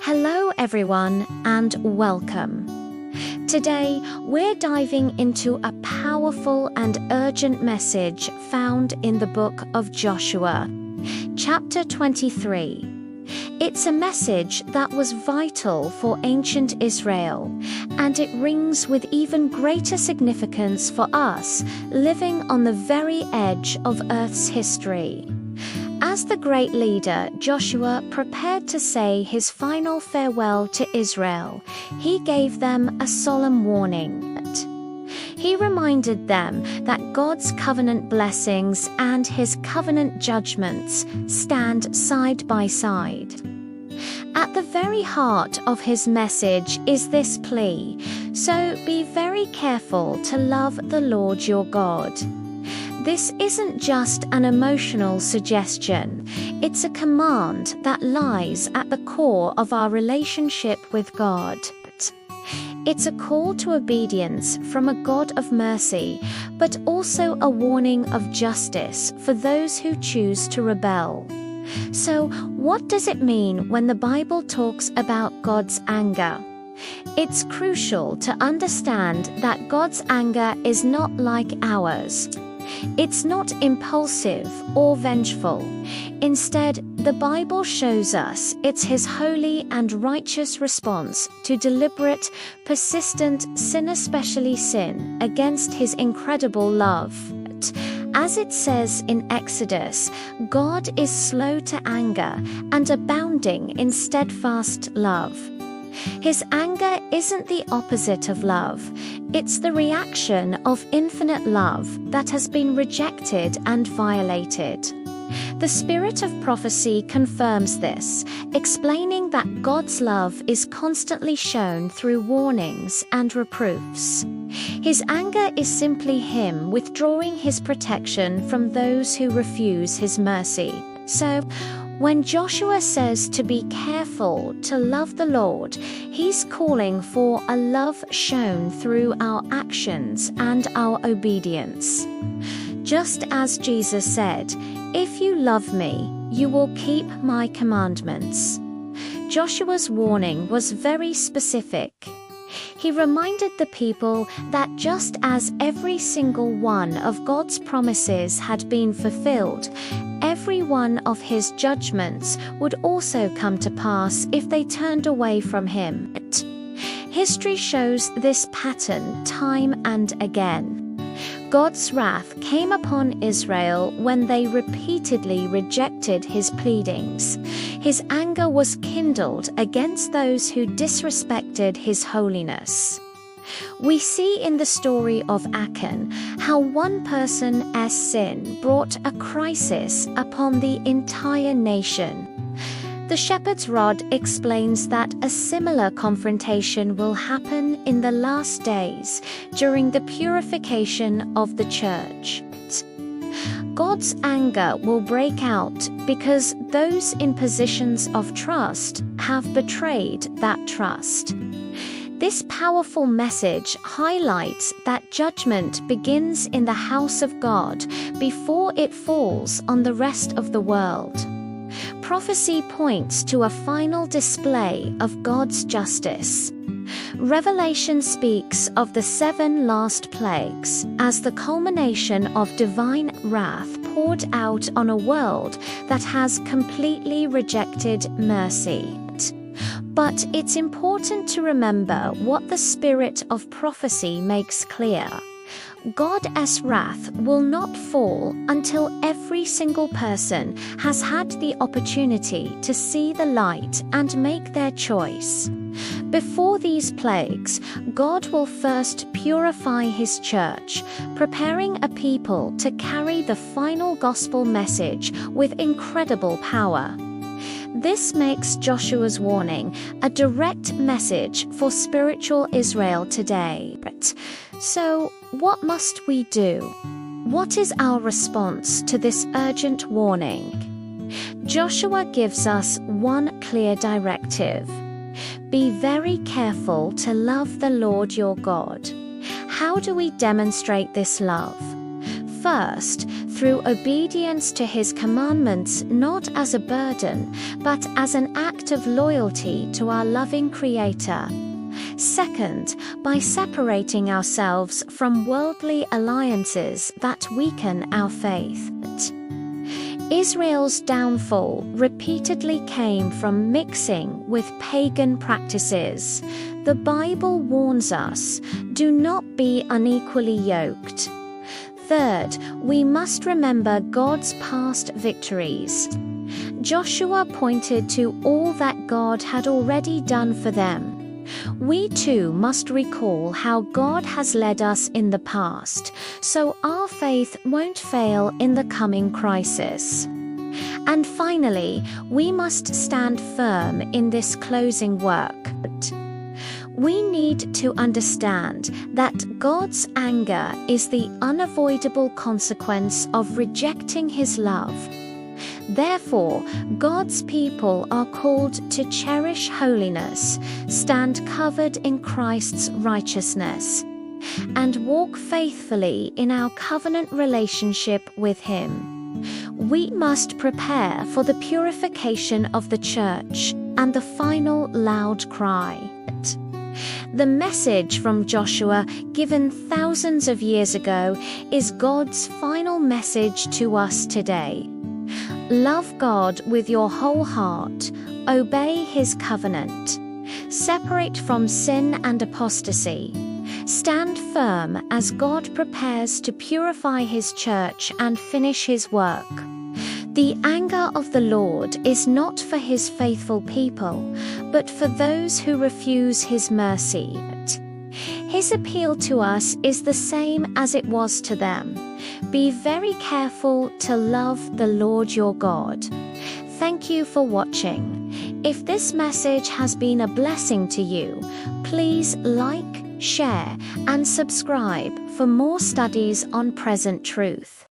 Hello everyone and welcome. Today we're diving into a powerful and urgent message found in the book of Joshua, chapter 23. It's a message that was vital for ancient Israel, and it rings with even greater significance for us living on the very edge of Earth's history. As the great leader, Joshua prepared to say his final farewell to Israel, he gave them a solemn warning. He reminded them that God's covenant blessings and his covenant judgments stand side by side. At the very heart of his message is this plea: so be very careful to love the Lord your God. This isn't just an emotional suggestion, it's a command that lies at the core of our relationship with God. It's a call to obedience from a God of mercy, but also a warning of justice for those who choose to rebel. So, what does it mean when the Bible talks about God's anger? It's crucial to understand that God's anger is not like ours. It's not impulsive or vengeful. Instead, the Bible shows us it's his holy and righteous response to deliberate, persistent sin, especially sin against his incredible love. As it says in Exodus, God is slow to anger and abounding in steadfast love. His anger isn't the opposite of love. It's the reaction of infinite love that has been rejected and violated. The spirit of prophecy confirms this, explaining that God's love is constantly shown through warnings and reproofs. His anger is simply him withdrawing his protection from those who refuse his mercy. So, when Joshua says to be careful to love the Lord, he's calling for a love shown through our actions and our obedience. Just as Jesus said, "If you love me, you will keep my commandments." Joshua's warning was very specific. He reminded the people that just as every single one of God's promises had been fulfilled, every one of his judgments would also come to pass if they turned away from him. History shows this pattern time and again. God's wrath came upon Israel when they repeatedly rejected his pleadings. His anger was kindled against those who disrespected his holiness. We see in the story of Achan how one person's sin brought a crisis upon the entire nation. The shepherd's rod explains that a similar confrontation will happen in the last days during the purification of the church. God's anger will break out because those in positions of trust have betrayed that trust. This powerful message highlights that judgment begins in the house of God before it falls on the rest of the world. Prophecy points to a final display of God's justice. Revelation speaks of the 7 last plagues as the culmination of divine wrath poured out on a world that has completely rejected mercy. But it's important to remember what the spirit of prophecy makes clear. God's wrath will not fall until every single person has had the opportunity to see the light and make their choice. Before these plagues, God will first purify his church, preparing a people to carry the final gospel message with incredible power. This makes Joshua's warning a direct message for spiritual Israel today. So, what must we do? What is our response to this urgent warning? Joshua gives us one clear directive: be very careful to love the Lord your God. How do we demonstrate this love? First, through obedience to his commandments, not as a burden, but as an act of loyalty to our loving Creator. Second, by separating ourselves from worldly alliances that weaken our faith. Israel's downfall repeatedly came from mixing with pagan practices. The Bible warns us, do not be unequally yoked. Third, we must remember God's past victories. Joshua pointed to all that God had already done for them. We too must recall how God has led us in the past, so our faith won't fail in the coming crisis. And finally, we must stand firm in this closing work. We need to understand that God's anger is the unavoidable consequence of rejecting His love. Therefore, God's people are called to cherish holiness, stand covered in Christ's righteousness, and walk faithfully in our covenant relationship with Him. We must prepare for the purification of the church and the final loud cry. The message from Joshua, given thousands of years ago, is God's final message to us today. Love God with your whole heart, obey His covenant, separate from sin and apostasy, stand firm as God prepares to purify His church and finish His work. The anger of the Lord is not for His faithful people, but for those who refuse His mercy. His appeal to us is the same as it was to them. Be very careful to love the Lord your God. Thank you for watching. If this message has been a blessing to you, please like, share, and subscribe for more studies on present truth.